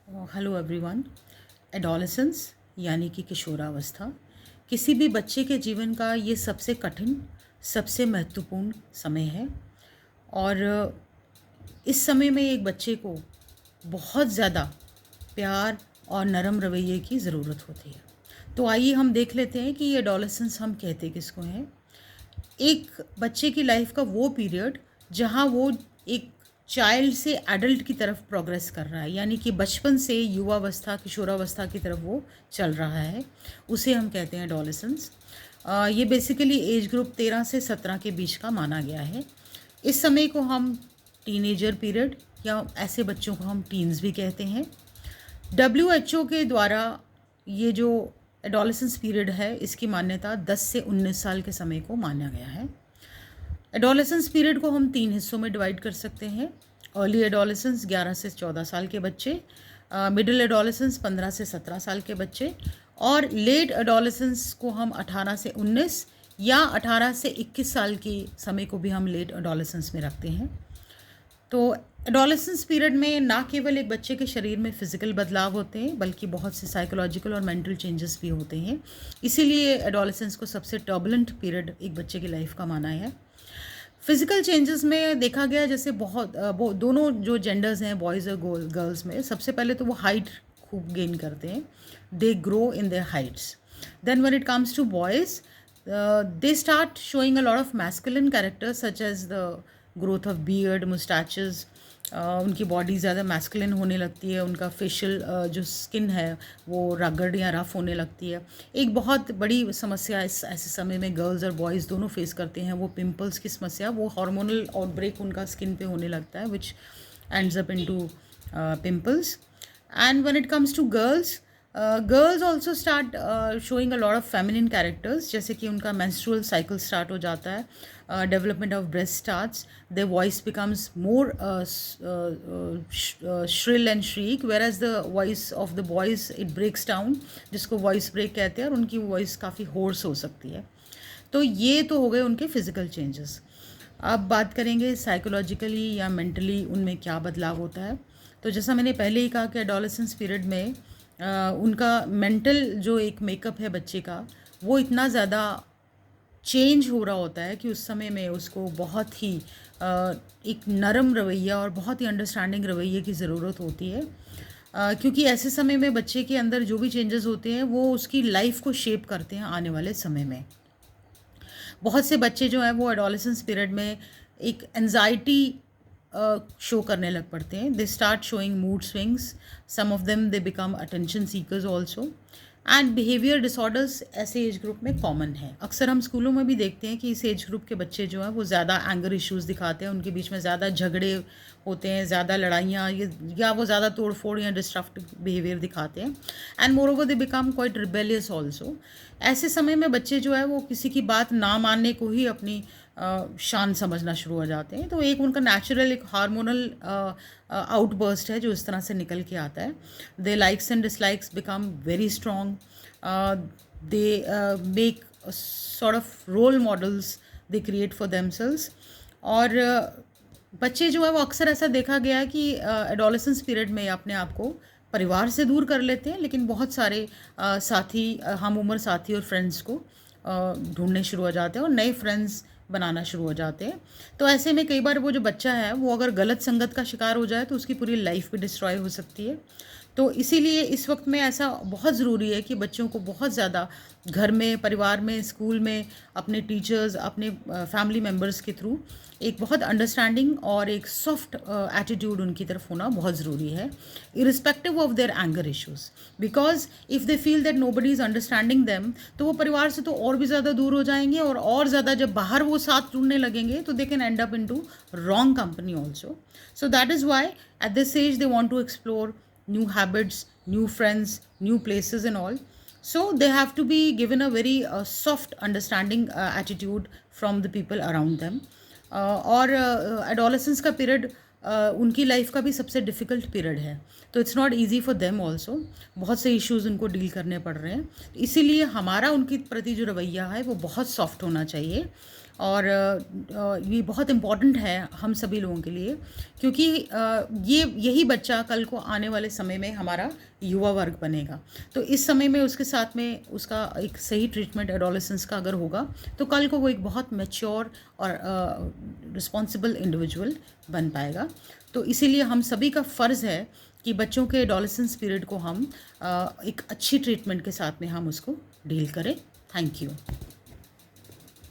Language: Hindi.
Hello everyone. एडोलेसेंस यानी कि किशोरावस्था किसी भी बच्चे के जीवन का ये सबसे कठिन, सबसे महत्वपूर्ण समय है। और इस समय में एक बच्चे को बहुत ज़्यादा प्यार और नरम रवैये की ज़रूरत होती है। तो आइए हम देख लेते हैं कि ये एडोलेसेंस हम कहते किसको हैं। एक बच्चे की लाइफ का वो पीरियड जहाँ वो एक चाइल्ड से एडल्ट की तरफ प्रोग्रेस कर रहा है, यानी कि बचपन से युवावस्था किशोरावस्था की तरफ वो चल रहा है, उसे हम कहते हैं एडोलेसेंस। ये बेसिकली एज ग्रुप 13 से 17 के बीच का माना गया है। इस समय को हम टीनेजर पीरियड या ऐसे बच्चों को हम टीन्स भी कहते हैं। WHO के द्वारा ये जो एडोलेसेंस पीरियड है, इसकी मान्यता 10 से 19 साल के समय को माना गया है। एडोलेसेंस पीरियड को हम 3 हिस्सों में डिवाइड कर सकते हैं। अर्ली एडोलेसेंस 11 से 14 साल के बच्चे, मिडिल एडोलेसेंस 15 से 17 साल के बच्चे, और लेट एडोलेसेंस को हम 18 से 19 या 18 से 21 साल की समय को भी हम लेट एडोलेसेंस में रखते हैं। तो एडोलेसेंस पीरियड में ना केवल एक बच्चे के शरीर में फिजिकल बदलाव होते हैं, बल्कि बहुत से साइकोलॉजिकल और मेंटल चेंजेस भी होते हैं। इसीलिए एडोलेसेंस को सबसे टर्बुलेंट पीरियड एक बच्चे की लाइफ का माना है। फिजिकल चेंजेस में देखा गया जैसे वो दोनों जो जेंडर्स हैं, बॉयज़ और गर्ल्स में, सबसे पहले तो वो हाइट खूब गेन करते हैं। They grow in their heights. Then when it comes to boys, they start showing a lot of masculine characters such as the growth of beard, mustaches। उनकी बॉडी ज़्यादा मैस्कुलिन होने लगती है, उनका फेशियल जो स्किन है वो रगड़ या रफ होने लगती है। एक बहुत बड़ी समस्या इस ऐसे समय में गर्ल्स और बॉयज़ दोनों फेस करते हैं, वो पिंपल्स की समस्या। वो हार्मोनल आउटब्रेक उनका स्किन पे होने लगता है, which ends up into pimples. And when it comes to girls, girls also start showing a lot of feminine characters, जैसे कि उनका मेंस्ट्रुअल साइकिल स्टार्ट हो जाता है, development of breast starts, their voice becomes more shrill and shriek, whereas the voice of the boys it breaks down, जिसको वॉइस ब्रेक कहते हैं, और उनकी वॉइस काफ़ी होर्स हो सकती है। तो ये तो हो गए उनके फिजिकल चेंजेस। अब बात करेंगे साइकोलॉजिकली या मेंटली उनमें क्या बदलाव होता है। तो जैसा मैंने पहले ही कहा कि एडोलेसेंस पीरियड में उनका मेंटल जो एक मेकअप है बच्चे का, वो इतना ज़्यादा चेंज हो रहा होता है कि उस समय में उसको बहुत ही एक नरम रवैया और बहुत ही अंडरस्टैंडिंग रवैये की ज़रूरत होती है। क्योंकि ऐसे समय में बच्चे के अंदर जो भी चेंजेस होते हैं वो उसकी लाइफ को शेप करते हैं आने वाले समय में। बहुत से बच्चे जो हैं वो एडोलेसेंस पीरियड में एक एनजाइटी शो करने लग पड़ते हैं। They start showing mood swings, some of them they become attention seekers also. And behaviour disorders ऐसे एज ग्रुप में कॉमन है। अक्सर हम स्कूलों में भी देखते हैं कि इस एज ग्रुप के बच्चे जो हैं वो ज़्यादा एंगर इश्यूज़ दिखाते हैं, उनके बीच में ज़्यादा झगड़े होते हैं, ज़्यादा लड़ाइयाँ, या वो ज़्यादा तोड़ फोड़ या डिस्ट्रक्टिव बिहेवियर दिखाते हैं। And more over they become quite rebellious also. ऐसे समय में बच्चे जो है वो किसी की बात ना मानने को ही अपनी शान समझना शुरू हो जाते हैं। तो एक उनका नेचुरल एक हार्मोनल आउटबर्स्ट है जो इस तरह से निकल के आता है। They likes and dislikes become very strong. They make sort of role models they create for themselves. और बच्चे जो है वो अक्सर ऐसा देखा गया है कि एडोलेसेंस पीरियड में अपने आप को परिवार से दूर कर लेते हैं, लेकिन बहुत सारे साथी, हम उम्र साथी और फ्रेंड्स को ढूंढने शुरू हो जाते हैं और नए फ्रेंड्स बनाना शुरू हो जाते हैं। तो ऐसे में कई बार वो जो बच्चा है वो अगर गलत संगत का शिकार हो जाए तो उसकी पूरी लाइफ भी डिस्ट्रॉय हो सकती है। तो इसीलिए इस वक्त में ऐसा बहुत ज़रूरी है कि बच्चों को बहुत ज़्यादा घर में, परिवार में, स्कूल में, अपने टीचर्स, अपने फैमिली मेम्बर्स के थ्रू एक बहुत अंडरस्टैंडिंग और एक सॉफ्ट एटीट्यूड उनकी तरफ होना बहुत ज़रूरी है, irrespective of their anger issues. Because if they feel that nobody is understanding them, तो वो परिवार से तो और भी ज़्यादा दूर हो जाएंगे, और ज़्यादा जब बाहर वो साथ जुड़ने लगेंगे तो they can end up into wrong company also. So that is why at this age they want to explore new habits, new friends, new places and all. So they have to be given a very soft understanding attitude from the people around them. और एडोलेसेंस का पीरियड उनकी लाइफ का भी सबसे डिफ़िकल्ट पीरियड है, तो it's not easy for them also. बहुत से इश्यूज़ उनको डील करने पड़ रहे हैं, इसीलिए हमारा उनके प्रति जो रवैया है वो बहुत सॉफ्ट होना चाहिए। और ये बहुत इम्पॉर्टेंट है हम सभी लोगों के लिए, क्योंकि यही बच्चा कल को आने वाले समय में हमारा युवा वर्ग बनेगा। तो इस समय में उसके साथ में उसका एक सही ट्रीटमेंट एडोलेसेंस का अगर होगा तो कल को वो एक बहुत मैच्योर और रिस्पॉन्सिबल इंडिविजुअल बन पाएगा। तो इसीलिए हम सभी का फ़र्ज़ है कि बच्चों के एडोलेसेंस पीरियड को हम एक अच्छी ट्रीटमेंट के साथ में हम उसको डील करें। Thank you.